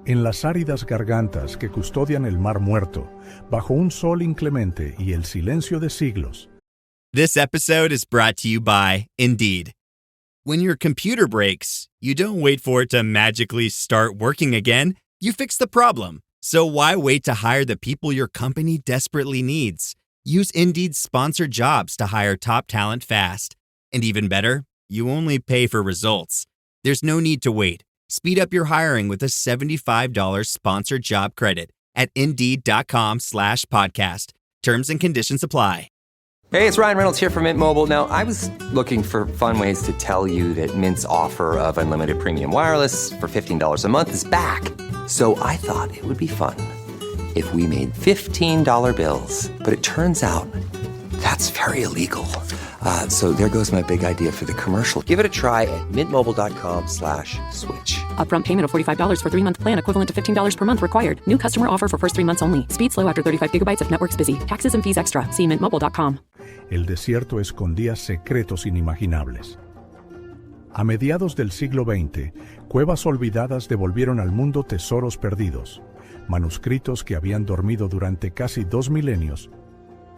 En las áridas gargantas que custodian el Mar Muerto, bajo un sol inclemente y el silencio de siglos. This episode is brought to you by Indeed. When your computer breaks, you don't wait for it to magically start working again. You fix the problem. So why wait to hire the people your company desperately needs? Use Indeed's sponsored jobs to hire top talent fast. And even better, you only pay for results. There's no need to wait. Speed up your hiring with a $75 sponsored job credit at Indeed.com/podcast. Terms and conditions apply. Hey, it's Ryan Reynolds here from Mint Mobile. Now, I was looking for fun ways to tell you that Mint's offer of unlimited premium wireless for $15 a month is back. So I thought it would be fun if we made $15 bills. But it turns out that's very illegal. So there goes my big idea for the commercial. Give it a try at mintmobile.com/switch. Upfront payment of $45 for 3-month plan, equivalent to $15 per month required. New customer offer for first 3 months only. Speed slow after 35 gigabytes if network's busy. Taxes and fees extra. See mintmobile.com. El desierto escondía secretos inimaginables. A mediados del siglo XX, cuevas olvidadas devolvieron al mundo tesoros perdidos, manuscritos que habían dormido durante casi 2 milenios.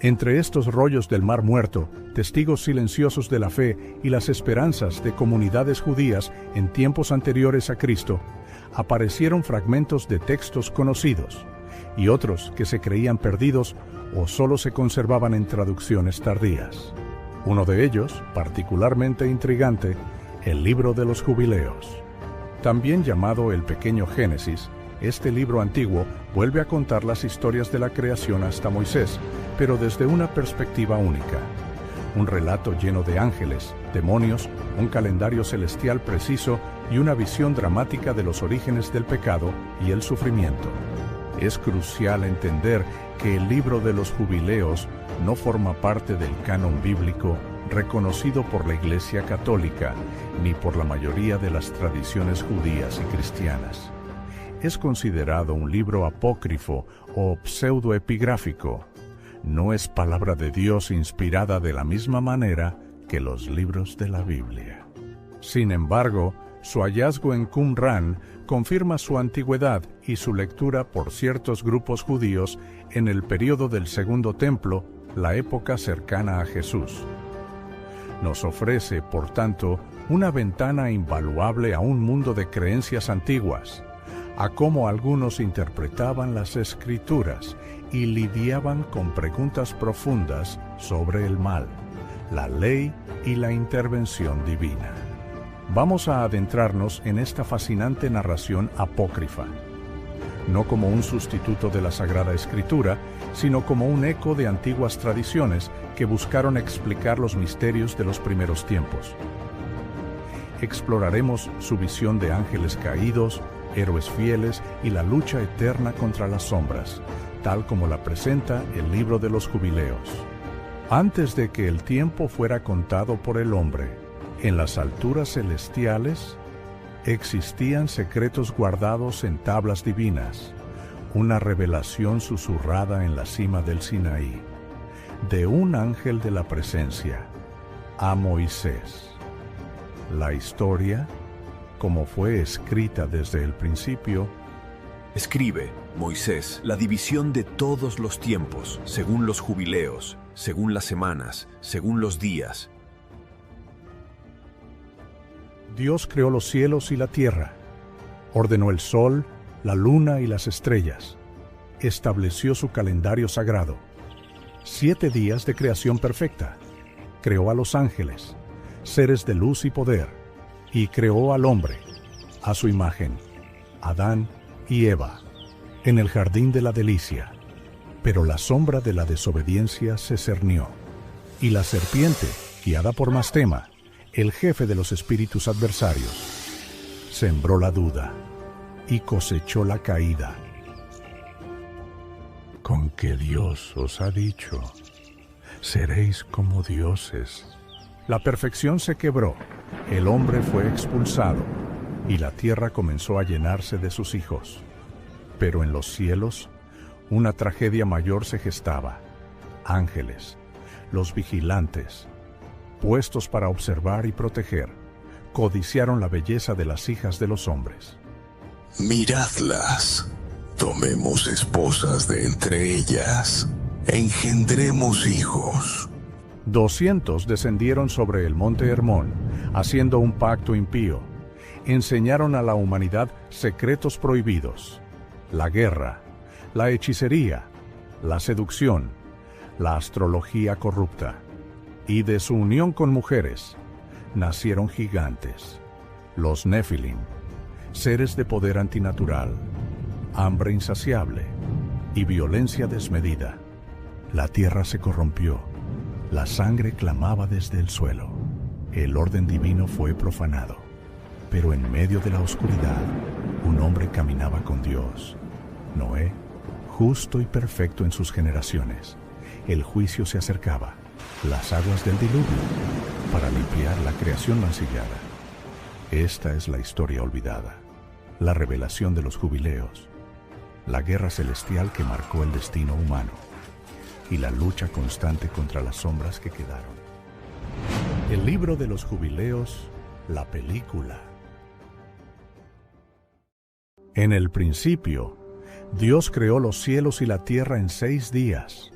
Entre estos rollos del Mar Muerto, testigos silenciosos de la fe y las esperanzas de comunidades judías en tiempos anteriores a Cristo, aparecieron fragmentos de textos conocidos, y otros que se creían perdidos o solo se conservaban en traducciones tardías. Uno de ellos, particularmente intrigante, el Libro de los Jubileos. También llamado el Pequeño Génesis, este libro antiguo vuelve a contar las historias de la creación hasta Moisés, pero desde una perspectiva única. Un relato lleno de ángeles, demonios, un calendario celestial preciso y una visión dramática de los orígenes del pecado y el sufrimiento. Es crucial entender que el Libro de los Jubileos no forma parte del canon bíblico reconocido por la Iglesia Católica ni por la mayoría de las tradiciones judías y cristianas. Es considerado un libro apócrifo o pseudoepigráfico. No es palabra de Dios inspirada de la misma manera que los libros de la Biblia. Sin embargo, su hallazgo en Qumran confirma su antigüedad y su lectura por ciertos grupos judíos en el período del Segundo Templo, la época cercana a Jesús. Nos ofrece, por tanto, una ventana invaluable a un mundo de creencias antiguas, a cómo algunos interpretaban las Escrituras y lidiaban con preguntas profundas sobre el mal, la ley y la intervención divina. Vamos a adentrarnos en esta fascinante narración apócrifa, no como un sustituto de la Sagrada Escritura, sino como un eco de antiguas tradiciones que buscaron explicar los misterios de los primeros tiempos. Exploraremos su visión de ángeles caídos, héroes fieles y la lucha eterna contra las sombras, tal como la presenta el Libro de los Jubileos. Antes de que el tiempo fuera contado por el hombre, en las alturas celestiales existían secretos guardados en tablas divinas, una revelación susurrada en la cima del Sinaí, de un ángel de la presencia, a Moisés. La historia, como fue escrita desde el principio, escribe, Moisés, la división de todos los tiempos, según los jubileos, según las semanas, según los días. Dios creó los cielos y la tierra, ordenó el sol, la luna y las estrellas, estableció su calendario sagrado, 7 días de creación perfecta, creó a los ángeles, seres de luz y poder, y creó al hombre, a su imagen, Adán y Eva, en el jardín de la delicia. Pero la sombra de la desobediencia se cernió, y la serpiente, guiada por Mastema, el jefe de los espíritus adversarios, sembró la duda y cosechó la caída. Con que Dios os ha dicho, seréis como dioses. La perfección se quebró, el hombre fue expulsado, y la tierra comenzó a llenarse de sus hijos. Pero en los cielos, una tragedia mayor se gestaba. Ángeles, los vigilantes, puestos para observar y proteger, codiciaron la belleza de las hijas de los hombres. Miradlas, tomemos esposas de entre ellas, engendremos hijos. 200 descendieron sobre el monte Hermón, haciendo un pacto impío. Enseñaron a la humanidad secretos prohibidos: la guerra, la hechicería, la seducción, la astrología corrupta. Y de su unión con mujeres nacieron gigantes, los Nefilim, seres de poder antinatural, hambre insaciable y violencia desmedida. La tierra se corrompió, la sangre clamaba desde el suelo. El orden divino fue profanado, pero en medio de la oscuridad, un hombre caminaba con Dios. Noé, justo y perfecto en sus generaciones. El juicio se acercaba, las aguas del diluvio, para limpiar la creación mancillada. Esta es la historia olvidada, la revelación de los jubileos, la guerra celestial que marcó el destino humano y la lucha constante contra las sombras que quedaron. El libro de los jubileos, la película. En el principio, Dios creó los cielos y la tierra en 6 días,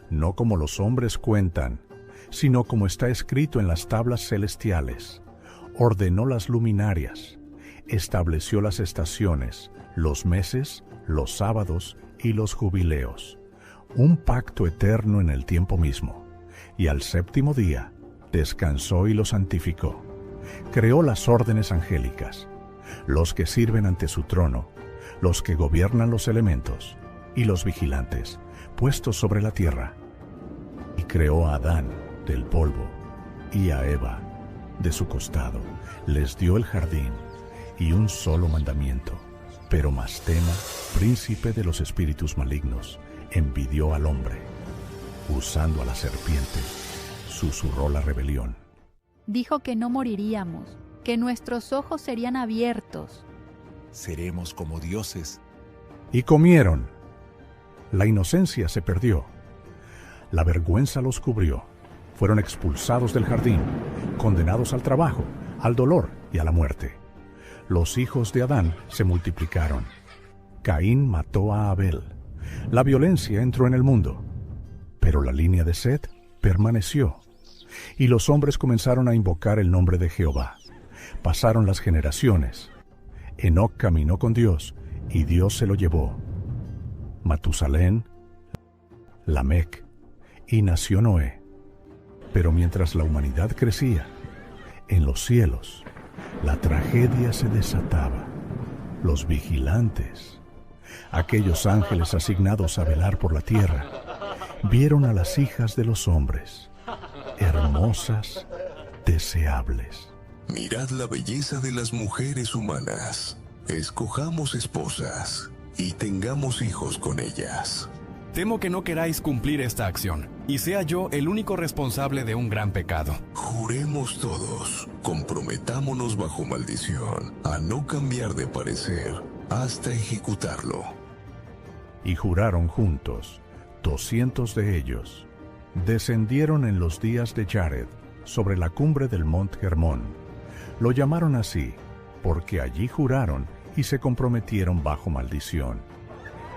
no como los hombres cuentan, sino como está escrito en las tablas celestiales. Ordenó las luminarias, estableció las estaciones, los meses, los sábados y los jubileos, un pacto eterno en el tiempo mismo, y al 7º día descansó y lo santificó. Creó las órdenes angélicas, los que sirven ante su trono, los que gobiernan los elementos, y los vigilantes, puestos sobre la tierra. Y creó a Adán del polvo, y a Eva de su costado. Les dio el jardín y un solo mandamiento. Pero Mastema, príncipe de los espíritus malignos, envidió al hombre. Usando a la serpiente, susurró la rebelión. Dijo que no moriríamos, que nuestros ojos serían abiertos. Seremos como dioses. Y comieron. La inocencia se perdió. La vergüenza los cubrió. Fueron expulsados del jardín, condenados al trabajo, al dolor y a la muerte. Los hijos de Adán se multiplicaron. Caín mató a Abel. La violencia entró en el mundo. Pero la línea de Set permaneció. Y los hombres comenzaron a invocar el nombre de Jehová. Pasaron las generaciones. Enoc caminó con Dios, y Dios se lo llevó. Matusalén, Lamec, y nació Noé. Pero mientras la humanidad crecía, en los cielos, la tragedia se desataba. Los vigilantes, aquellos ángeles asignados a velar por la tierra, vieron a las hijas de los hombres, hermosas, deseables. Mirad la belleza de las mujeres humanas. Escojamos esposas y tengamos hijos con ellas. Temo que no queráis cumplir esta acción, y sea yo el único responsable de un gran pecado. Juremos todos, comprometámonos bajo maldición a no cambiar de parecer hasta ejecutarlo. Y juraron juntos, 200 de ellos. Descendieron en los días de Jared, sobre la cumbre del monte Hermón. Lo llamaron así, porque allí juraron y se comprometieron bajo maldición.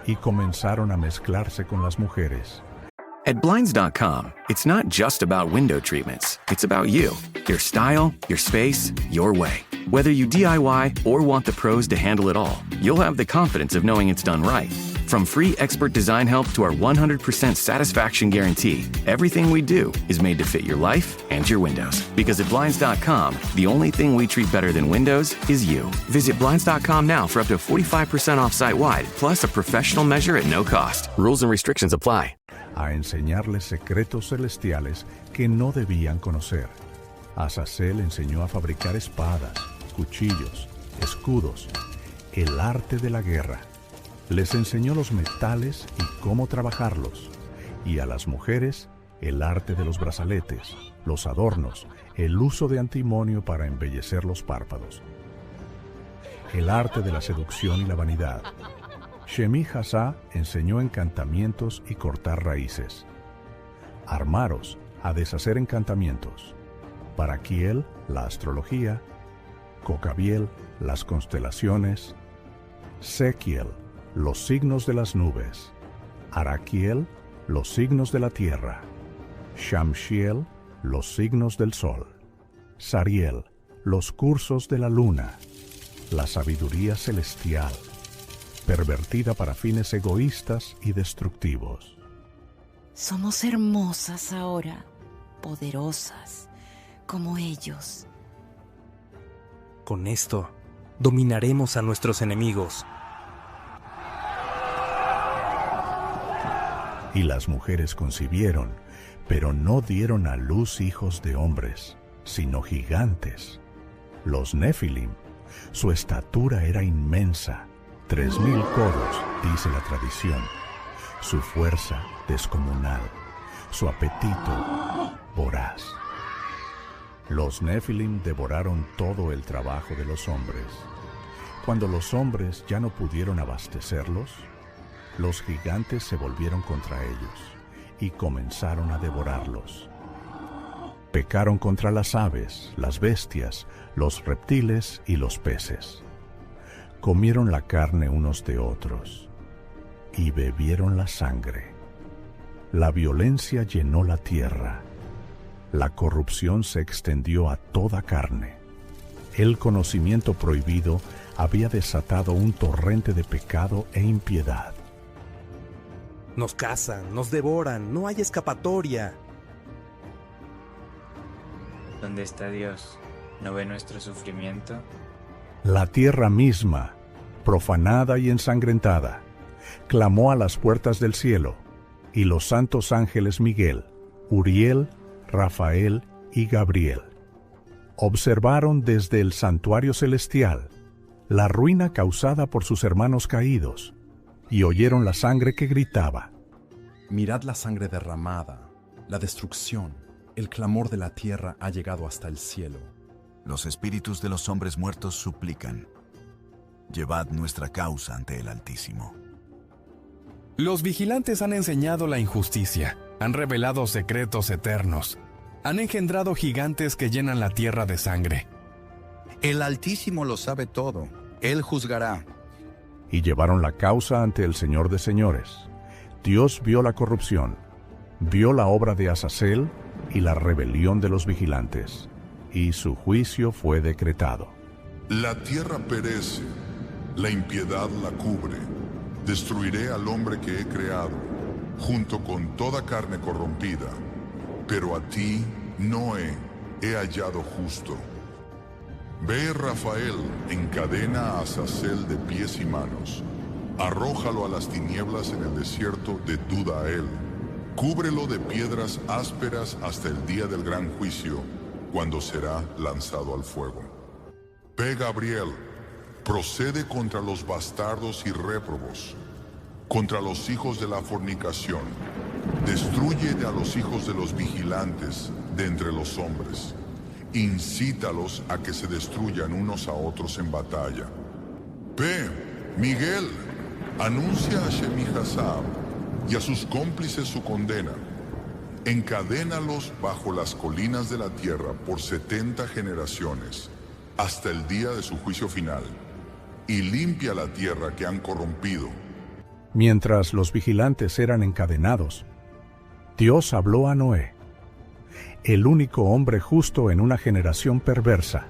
Y comenzaron a mezclarse con las mujeres. At Blinds.com, it's not just about window treatments. It's about you, your style, your space, your way. Whether you DIY or want the pros to handle it all, you'll have the confidence of knowing it's done right. From free expert design help to our 100% satisfaction guarantee, everything we do is made to fit your life and your windows. Because at Blinds.com, the only thing we treat better than windows is you. Visit Blinds.com now for up to 45% off site-wide, plus a professional measure at no cost. Rules and restrictions apply. A enseñarles secretos celestiales que no debían conocer. Azazel enseñó a fabricar espadas, cuchillos, escudos, el arte de la guerra. Les enseñó los metales y cómo trabajarlos, y a las mujeres el arte de los brazaletes, los adornos, el uso de antimonio para embellecer los párpados, el arte de la seducción y la vanidad. Shemi Hassá enseñó encantamientos y cortar raíces. Armaros a deshacer encantamientos. Paraquiel, la astrología. Cocabiel, las constelaciones. Sequiel, los signos de las nubes. Araquiel, los signos de la tierra. Shamshiel, los signos del sol. Sariel, los cursos de la luna. La sabiduría celestial, pervertida para fines egoístas y destructivos. Somos hermosas ahora, poderosas, como ellos. Con esto, dominaremos a nuestros enemigos. Y las mujeres concibieron, pero no dieron a luz hijos de hombres, sino gigantes, los Nefilim. Su estatura era inmensa, 3000 codos, dice la tradición. Su fuerza descomunal, su apetito voraz. Los Nefilim devoraron todo el trabajo de los hombres. Cuando los hombres ya no pudieron abastecerlos, los gigantes se volvieron contra ellos y comenzaron a devorarlos. Pecaron contra las aves, las bestias, los reptiles y los peces. Comieron la carne unos de otros y bebieron la sangre. La violencia llenó la tierra. La corrupción se extendió a toda carne. El conocimiento prohibido había desatado un torrente de pecado e impiedad. Nos cazan, nos devoran, no hay escapatoria. ¿Dónde está Dios? ¿No ve nuestro sufrimiento? La tierra misma, profanada y ensangrentada, clamó a las puertas del cielo, y los santos ángeles Miguel, Uriel, Rafael y Gabriel observaron desde el santuario celestial la ruina causada por sus hermanos caídos, y oyeron la sangre que gritaba: Mirad la sangre derramada, la destrucción, el clamor de la tierra ha llegado hasta el cielo. Los espíritus de los hombres muertos suplican: llevad nuestra causa ante el Altísimo. Los vigilantes han enseñado la injusticia, han revelado secretos eternos, han engendrado gigantes que llenan la tierra de sangre. El Altísimo lo sabe todo, Él juzgará. Y llevaron la causa ante el Señor de señores. Dios vio la corrupción, vio la obra de Azazel y la rebelión de los vigilantes, y su juicio fue decretado. La tierra perece, la impiedad la cubre. Destruiré al hombre que he creado, junto con toda carne corrompida. Pero a ti, Noé, he hallado justo. Ve, Rafael, encadena a Azazel de pies y manos. Arrójalo a las tinieblas en el desierto de Dudael. Cúbrelo de piedras ásperas hasta el día del gran juicio, cuando será lanzado al fuego. Ve, Gabriel, procede contra los bastardos y réprobos, contra los hijos de la fornicación. Destruye a los hijos de los vigilantes de entre los hombres. Incítalos a que se destruyan unos a otros en batalla. Ve, Miguel, anuncia a Shemi-Hazab y a sus cómplices su condena. Encadénalos bajo las colinas de la tierra por 70 generaciones, hasta el día de su juicio final, y limpia la tierra que han corrompido. Mientras los vigilantes eran encadenados, Dios habló a Noé, el único hombre justo en una generación perversa,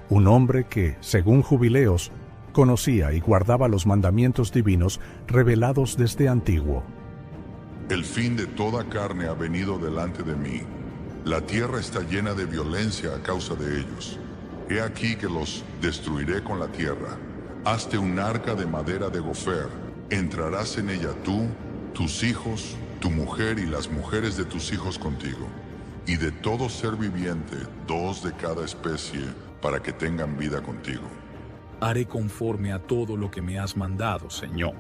un hombre que, según Jubileos, conocía y guardaba los mandamientos divinos revelados desde antiguo. El fin de toda carne ha venido delante de mí. La tierra está llena de violencia a causa de ellos. He aquí que los destruiré con la tierra. Hazte un arca de madera de gofer. Entrarás en ella tú, tus hijos, tu mujer y las mujeres de tus hijos contigo. Y de todo ser viviente, 2 de cada especie, para que tengan vida contigo. Haré conforme a todo lo que me has mandado, Señor.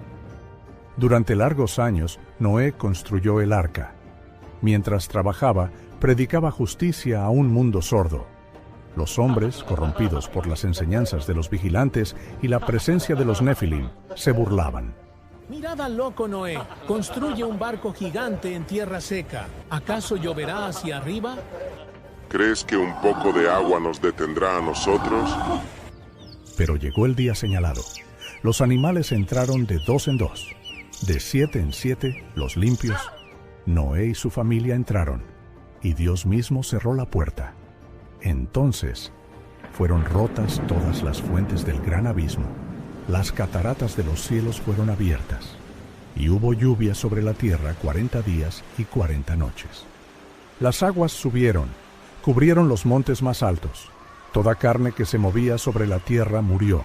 Durante largos años, Noé construyó el arca. Mientras trabajaba, predicaba justicia a un mundo sordo. Los hombres, corrompidos por las enseñanzas de los vigilantes y la presencia de los Nefilim, se burlaban. Mirad al loco Noé, construye un barco gigante en tierra seca. ¿Acaso lloverá hacia arriba? ¿Crees que un poco de agua nos detendrá a nosotros? Pero llegó el día señalado. Los animales entraron de 2 en 2, de 7 en 7, los limpios. Noé y su familia entraron, y Dios mismo cerró la puerta. Entonces fueron rotas todas las fuentes del gran abismo, las cataratas de los cielos fueron abiertas, y hubo lluvia sobre la tierra 40 días y 40 noches. Las aguas subieron, cubrieron los montes más altos. Toda carne que se movía sobre la tierra murió.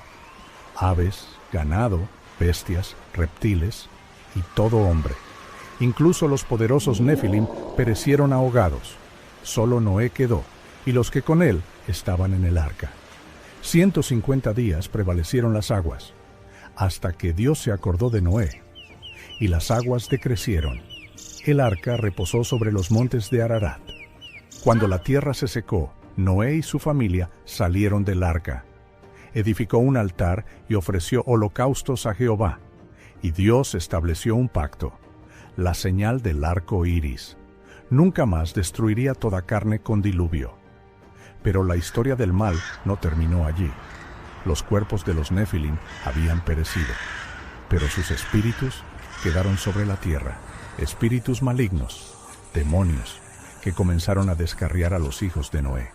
Aves, ganado, bestias, reptiles y todo hombre. Incluso los poderosos Nefilim perecieron ahogados. Solo Noé quedó, y los que con él estaban en el arca. 150 días prevalecieron las aguas, hasta que Dios se acordó de Noé, y las aguas decrecieron. El arca reposó sobre los montes de Ararat. Cuando la tierra se secó, Noé y su familia salieron del arca. Edificó un altar y ofreció holocaustos a Jehová, y Dios estableció un pacto, la señal del arco iris. Nunca más destruiría toda carne con diluvio. Pero la historia del mal no terminó allí. Los cuerpos de los Nefilim habían perecido, pero sus espíritus quedaron sobre la tierra, espíritus malignos, demonios, que comenzaron a descarriar a los hijos de Noé.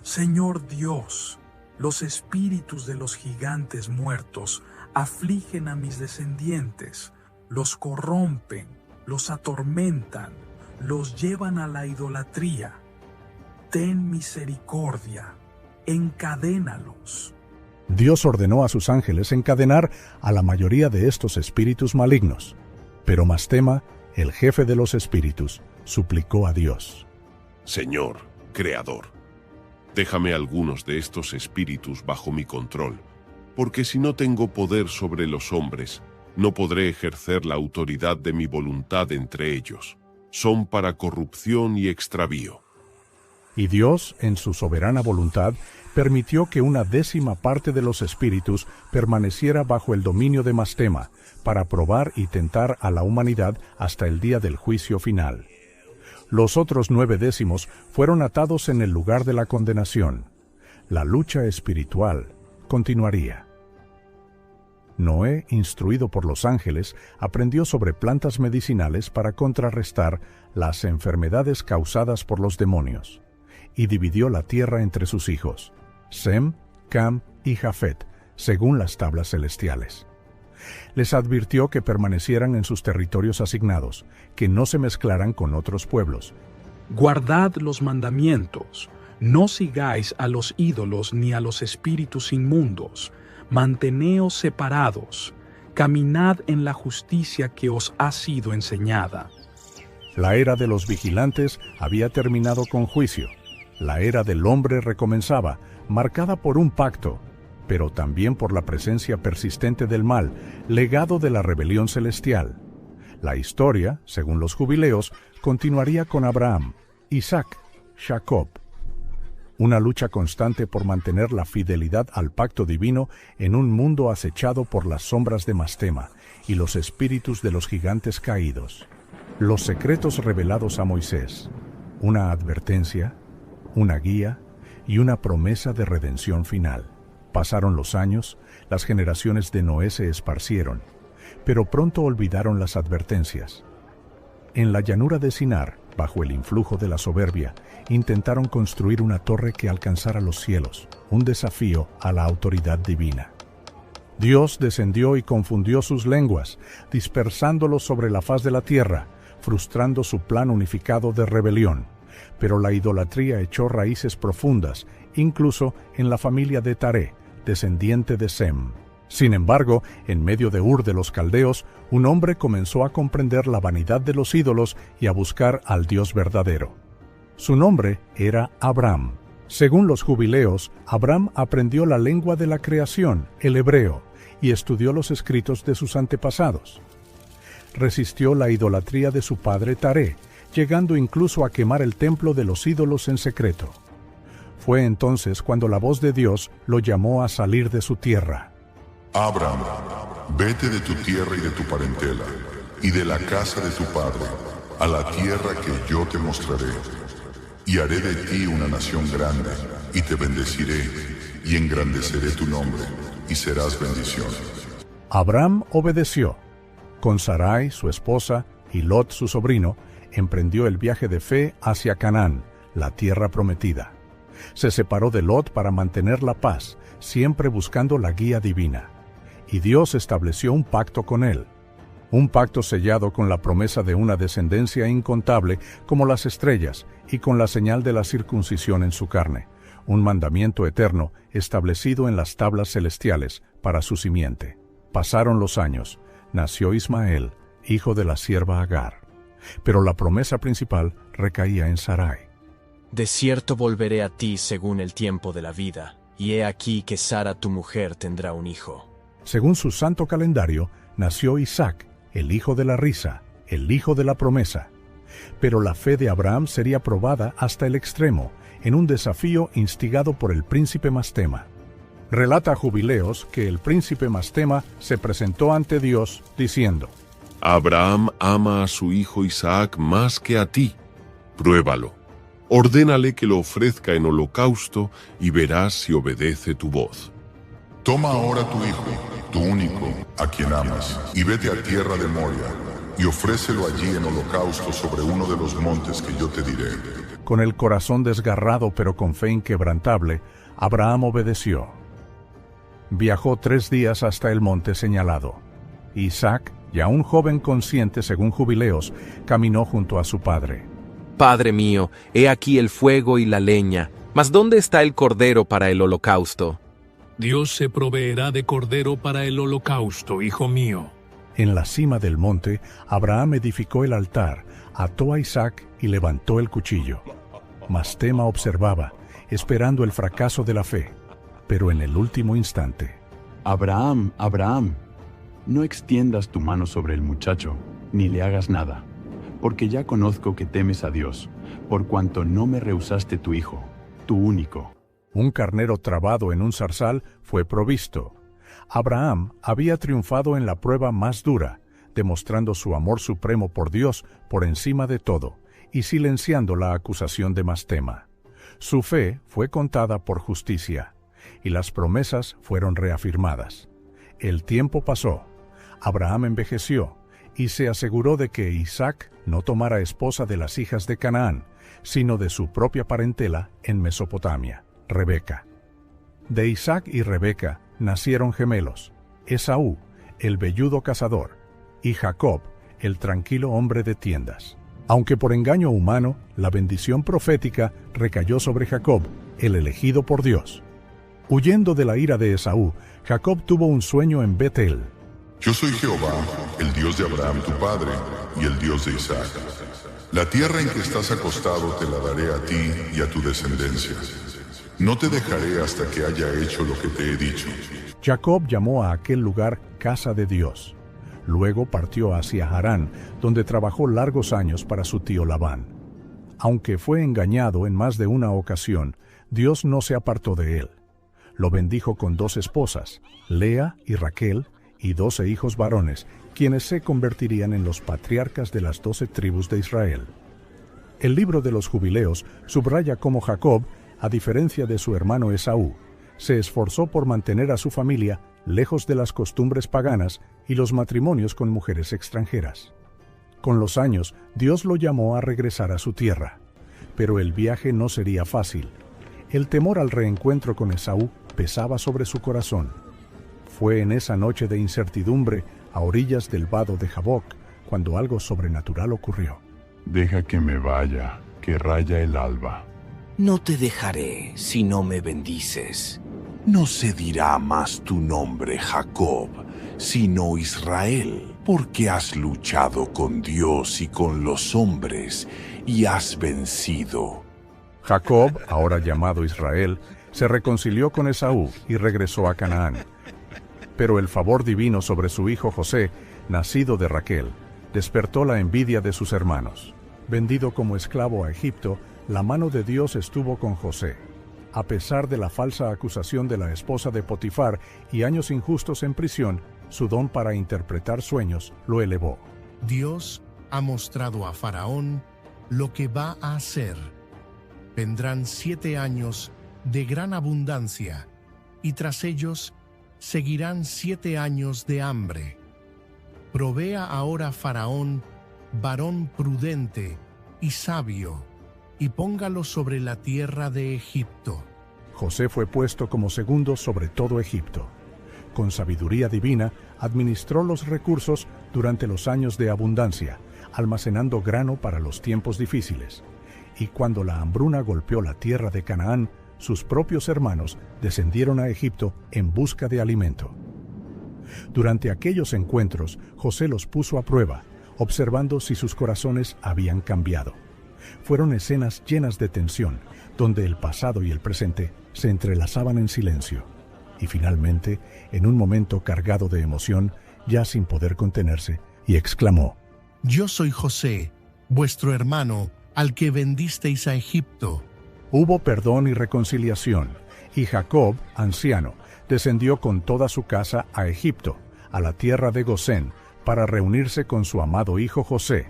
Señor Dios, los espíritus de los gigantes muertos afligen a mis descendientes, los corrompen, los atormentan, los llevan a la idolatría. Ten misericordia, encadénalos. Dios ordenó a sus ángeles encadenar a la mayoría de estos espíritus malignos, pero Mastema, el jefe de los espíritus, suplicó a Dios: Señor, Creador, déjame algunos de estos espíritus bajo mi control, porque si no tengo poder sobre los hombres, no podré ejercer la autoridad de mi voluntad entre ellos. Son para corrupción y extravío. Y Dios, en su soberana voluntad, permitió que 1/10 parte de los espíritus permaneciera bajo el dominio de Mastema, para probar y tentar a la humanidad hasta el día del juicio final. Los otros 9/10 fueron atados en el lugar de la condenación. La lucha espiritual continuaría. Noé, instruido por los ángeles, aprendió sobre plantas medicinales para contrarrestar las enfermedades causadas por los demonios, y dividió la tierra entre sus hijos, Sem, Cam y Jafet, según las tablas celestiales. Les advirtió que permanecieran en sus territorios asignados, que no se mezclaran con otros pueblos. Guardad los mandamientos, no sigáis a los ídolos ni a los espíritus inmundos, manteneos separados, caminad en la justicia que os ha sido enseñada. La era de los vigilantes había terminado con juicio. La era del hombre recomenzaba, marcada por un pacto, pero también por la presencia persistente del mal, legado de la rebelión celestial. La historia, según los jubileos, continuaría con Abraham, Isaac, Jacob. Una lucha constante por mantener la fidelidad al pacto divino en un mundo acechado por las sombras de Mastema y los espíritus de los gigantes caídos. Los secretos revelados a Moisés, una advertencia, una guía y una promesa de redención final. Pasaron los años, las generaciones de Noé se esparcieron, pero pronto olvidaron las advertencias. En la llanura de Sinar, bajo el influjo de la soberbia, intentaron construir una torre que alcanzara los cielos, un desafío a la autoridad divina. Dios descendió y confundió sus lenguas, dispersándolos sobre la faz de la tierra, frustrando su plan unificado de rebelión. Pero la idolatría echó raíces profundas, incluso en la familia de Taré, descendiente de Sem. Sin embargo, en medio de Ur de los Caldeos, un hombre comenzó a comprender la vanidad de los ídolos y a buscar al Dios verdadero. Su nombre era Abram. Según los jubileos, Abram aprendió la lengua de la creación, el hebreo, y estudió los escritos de sus antepasados. Resistió la idolatría de su padre Taré, llegando incluso a quemar el templo de los ídolos en secreto. Fue entonces cuando la voz de Dios lo llamó a salir de su tierra. Abram, vete de tu tierra y de tu parentela, y de la casa de tu padre, a la tierra que yo te mostraré. Y haré de ti una nación grande, y te bendeciré, y engrandeceré tu nombre, y serás bendición. Abraham obedeció. Con Sarai, su esposa, y Lot, su sobrino, emprendió el viaje de fe hacia Canaán, la tierra prometida. Se separó de Lot para mantener la paz, siempre buscando la guía divina. Y Dios estableció un pacto con él. Un pacto sellado con la promesa de una descendencia incontable como las estrellas y con la señal de la circuncisión en su carne. Un mandamiento eterno establecido en las tablas celestiales para su simiente. Pasaron los años. Nació Ismael, hijo de la sierva Agar. Pero la promesa principal recaía en Sarai. De cierto volveré a ti según el tiempo de la vida, y he aquí que Sara tu mujer tendrá un hijo. Según su santo calendario, nació Isaac, el hijo de la risa, el hijo de la promesa. Pero la fe de Abraham sería probada hasta el extremo, en un desafío instigado por el príncipe Mastema. Relata Jubileos que el príncipe Mastema se presentó ante Dios diciendo: Abraham ama a su hijo Isaac más que a ti. Pruébalo. Ordénale que lo ofrezca en holocausto y verás si obedece tu voz. Toma ahora tu hijo, tu único, a quien amas, y vete a tierra de Moria, y ofrécelo allí en holocausto sobre uno de los montes que yo te diré. Con el corazón desgarrado pero con fe inquebrantable, Abraham obedeció. Viajó 3 días hasta el monte señalado. Isaac, ya un joven consciente según Jubileos, caminó junto a su padre. Padre mío, he aquí el fuego y la leña, mas ¿dónde está el cordero para el holocausto? Dios se proveerá de cordero para el holocausto, hijo mío. En la cima del monte, Abraham edificó el altar, ató a Isaac y levantó el cuchillo. Mastema observaba, esperando el fracaso de la fe, pero en el último instante. Abraham, Abraham, no extiendas tu mano sobre el muchacho, ni le hagas nada, porque ya conozco que temes a Dios, por cuanto no me rehusaste tu hijo, tu único. Un carnero trabado en un zarzal fue provisto. Abraham había triunfado en la prueba más dura, demostrando su amor supremo por Dios por encima de todo, y silenciando la acusación de Mastema. Su fe fue contada por justicia, y las promesas fueron reafirmadas. El tiempo pasó. Abraham envejeció, y se aseguró de que Isaac no tomara esposa de las hijas de Canaán, sino de su propia parentela en Mesopotamia, Rebeca. De Isaac y Rebeca nacieron gemelos, Esaú, el velludo cazador, y Jacob, el tranquilo hombre de tiendas. Aunque por engaño humano, la bendición profética recayó sobre Jacob, el elegido por Dios. Huyendo de la ira de Esaú, Jacob tuvo un sueño en Betel. Yo soy Jehová, el Dios de Abraham tu padre, y el Dios de Isaac. La tierra en que estás acostado te la daré a ti y a tu descendencia. No te dejaré hasta que haya hecho lo que te he dicho. Jacob llamó a aquel lugar Casa de Dios. Luego partió hacia Harán, donde trabajó largos años para su tío Labán. Aunque fue engañado en más de una ocasión, Dios no se apartó de él. Lo bendijo con 2 esposas, Lea y Raquel, y 12 hijos varones, quienes se convertirían en los patriarcas de las 12 tribus de Israel. El libro de los Jubileos subraya cómo Jacob, a diferencia de su hermano Esaú, se esforzó por mantener a su familia lejos de las costumbres paganas y los matrimonios con mujeres extranjeras. Con los años, Dios lo llamó a regresar a su tierra, pero el viaje no sería fácil. El temor al reencuentro con Esaú pesaba sobre su corazón. Fue en esa noche de incertidumbre, a orillas del vado de Jaboc, cuando algo sobrenatural ocurrió. Deja que me vaya, que raya el alba. No te dejaré si no me bendices. No se dirá más tu nombre Jacob, sino Israel, porque has luchado con Dios y con los hombres, y has vencido. Jacob, ahora llamado Israel, se reconcilió con Esaú y regresó a Canaán. Pero el favor divino sobre su hijo José, nacido de Raquel, despertó la envidia de sus hermanos. Vendido como esclavo a Egipto, la mano de Dios estuvo con José. A pesar de la falsa acusación de la esposa de Potifar y años injustos en prisión, su don para interpretar sueños lo elevó. Dios ha mostrado a Faraón lo que va a hacer. Vendrán 7 años de gran abundancia, y tras ellos seguirán 7 años de hambre. Provea ahora Faraón, varón prudente y sabio, y póngalo sobre la tierra de Egipto. José fue puesto como segundo sobre todo Egipto. Con sabiduría divina, administró los recursos durante los años de abundancia, almacenando grano para los tiempos difíciles. Y cuando la hambruna golpeó la tierra de Canaán, sus propios hermanos descendieron a Egipto en busca de alimento. Durante aquellos encuentros, José los puso a prueba, observando si sus corazones habían cambiado. Fueron escenas llenas de tensión, donde el pasado y el presente se entrelazaban en silencio. Y finalmente, en un momento cargado de emoción, ya sin poder contenerse, y exclamó: Yo soy José, vuestro hermano, al que vendisteis a Egipto. Hubo perdón y reconciliación, y Jacob, anciano, descendió con toda su casa a Egipto, a la tierra de Gosén, para reunirse con su amado hijo José.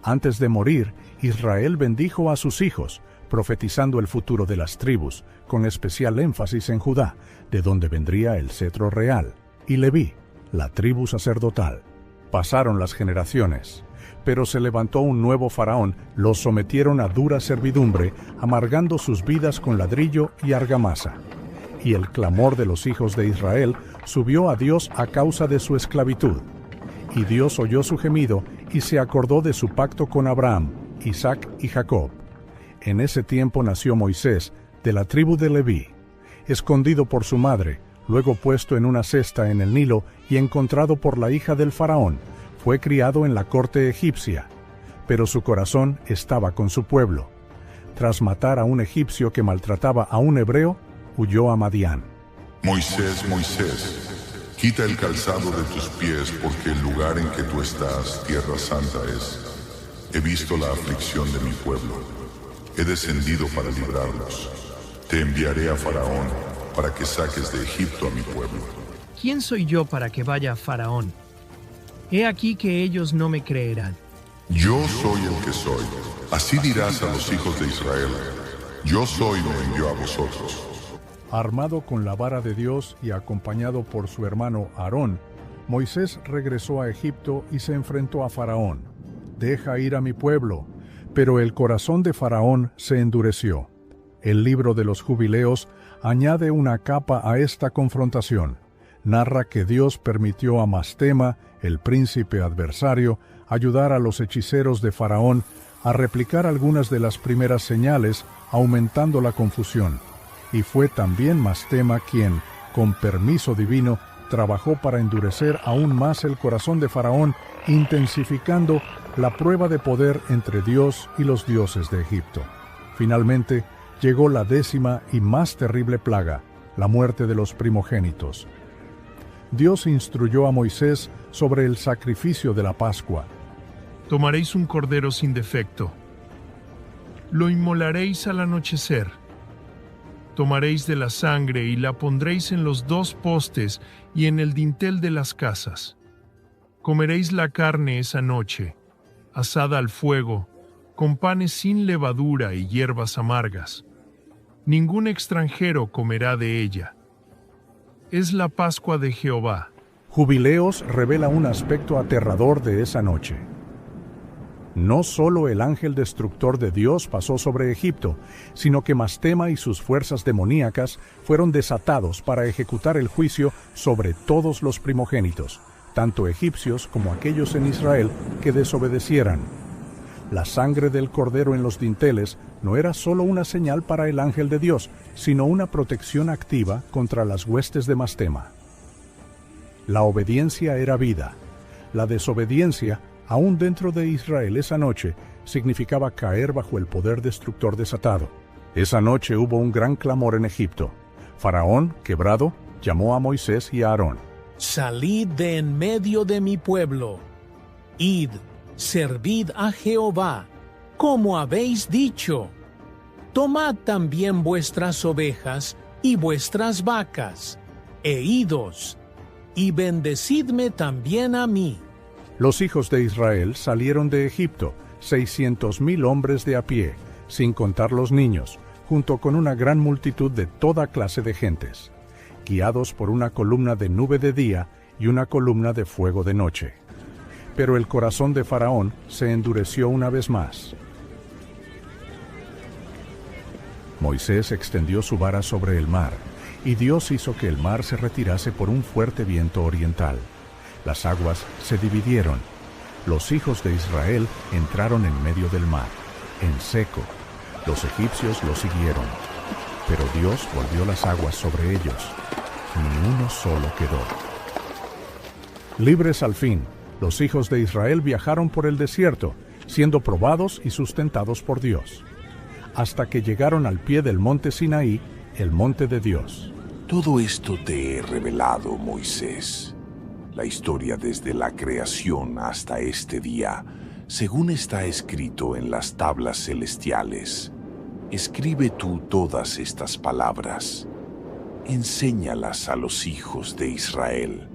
Antes de morir, Israel bendijo a sus hijos, profetizando el futuro de las tribus, con especial énfasis en Judá, de donde vendría el cetro real, y Leví, la tribu sacerdotal. Pasaron las generaciones, pero se levantó un nuevo faraón, los sometieron a dura servidumbre, amargando sus vidas con ladrillo y argamasa. Y el clamor de los hijos de Israel subió a Dios a causa de su esclavitud. Y Dios oyó su gemido y se acordó de su pacto con Abraham, Isaac y Jacob. En ese tiempo nació Moisés, de la tribu de Leví, escondido por su madre, luego puesto en una cesta en el Nilo y encontrado por la hija del faraón. Fue criado en la corte egipcia, pero su corazón estaba con su pueblo. Tras matar a un egipcio que maltrataba a un hebreo, huyó a Madián. Moisés, Moisés, quita el calzado de tus pies, porque el lugar en que tú estás, tierra santa es. He visto la aflicción de mi pueblo. He descendido para librarlos. Te enviaré a Faraón para que saques de Egipto a mi pueblo. ¿Quién soy yo para que vaya a Faraón? He aquí que ellos no me creerán. Yo soy el que soy. Así dirás a los hijos de Israel: Yo soy, me envió a vosotros. Armado con la vara de Dios y acompañado por su hermano Aarón, Moisés regresó a Egipto y se enfrentó a Faraón. «Deja ir a mi pueblo». Pero el corazón de Faraón se endureció. El libro de los Jubileos añade una capa a esta confrontación. Narra que Dios permitió a Mastema, el príncipe adversario, ayudar a los hechiceros de Faraón a replicar algunas de las primeras señales, aumentando la confusión. Y fue también Mastema quien, con permiso divino, trabajó para endurecer aún más el corazón de Faraón, intensificando la prueba de poder entre Dios y los dioses de Egipto. Finalmente, llegó la 10ª y más terrible plaga, la muerte de los primogénitos. Dios instruyó a Moisés sobre el sacrificio de la Pascua. Tomaréis un cordero sin defecto. Lo inmolaréis al anochecer. Tomaréis de la sangre y la pondréis en los 2 postes y en el dintel de las casas. Comeréis la carne esa noche, asada al fuego, con panes sin levadura y hierbas amargas. Ningún extranjero comerá de ella. Es la Pascua de Jehová. Jubileos revela un aspecto aterrador de esa noche. No solo el ángel destructor de Dios pasó sobre Egipto, sino que Mastema y sus fuerzas demoníacas fueron desatados para ejecutar el juicio sobre todos los primogénitos, tanto egipcios como aquellos en Israel que desobedecieran. La sangre del cordero en los dinteles no era solo una señal para el ángel de Dios, sino una protección activa contra las huestes de Mastema. La obediencia era vida. La desobediencia, aún dentro de Israel esa noche, significaba caer bajo el poder destructor desatado. Esa noche hubo un gran clamor en Egipto. Faraón, quebrado, llamó a Moisés y a Aarón. Salid de en medio de mi pueblo. Id, servid a Jehová, como habéis dicho. Tomad también vuestras ovejas y vuestras vacas, e idos, y bendecidme también a mí. Los hijos de Israel salieron de Egipto, 600,000 hombres de a pie, sin contar los niños, junto con una gran multitud de toda clase de gentes. guiados por una columna de nube de día y una columna de fuego de noche. Pero el corazón de Faraón se endureció una vez más. Moisés extendió su vara sobre el mar, y Dios hizo que el mar se retirase por un fuerte viento oriental. Las aguas se dividieron. Los hijos de Israel entraron en medio del mar, en seco. Los egipcios los siguieron. Pero Dios volvió las aguas sobre ellos. Ni uno solo quedó. Libres al fin, los hijos de Israel viajaron por el desierto, siendo probados y sustentados por Dios, hasta que llegaron al pie del monte Sinaí, el monte de Dios. Todo esto te he revelado, Moisés. La historia desde la creación hasta este día, según está escrito en las tablas celestiales. Escribe tú todas estas palabras. Enséñalas a los hijos de Israel,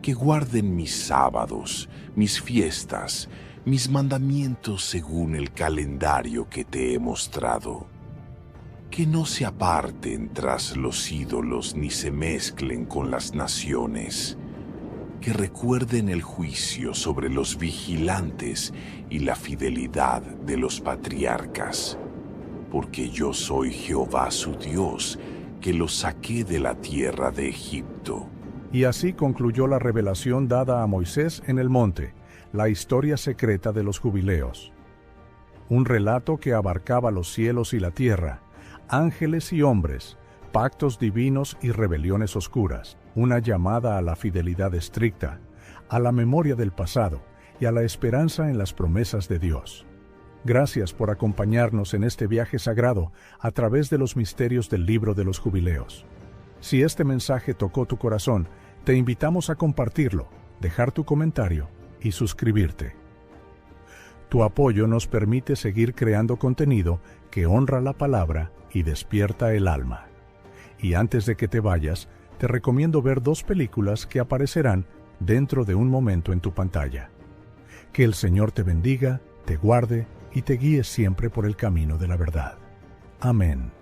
que guarden mis sábados, mis fiestas, mis mandamientos según el calendario que te he mostrado. Que no se aparten tras los ídolos ni se mezclen con las naciones. Que recuerden el juicio sobre los vigilantes y la fidelidad de los patriarcas. Porque yo soy Jehová su Dios, que los saqué de la tierra de Egipto. Y así concluyó la revelación dada a Moisés en el monte, la historia secreta de los jubileos. Un relato que abarcaba los cielos y la tierra, ángeles y hombres, pactos divinos y rebeliones oscuras, una llamada a la fidelidad estricta, a la memoria del pasado y a la esperanza en las promesas de Dios. Gracias por acompañarnos en este viaje sagrado a través de los misterios del libro de los jubileos. Si este mensaje tocó tu corazón, te invitamos a compartirlo, dejar tu comentario y suscribirte. Tu apoyo nos permite seguir creando contenido que honra la palabra y despierta el alma. Y antes de que te vayas, te recomiendo ver 2 películas que aparecerán dentro de un momento en tu pantalla. Que el Señor te bendiga, te guarde y te guíe siempre por el camino de la verdad. Amén.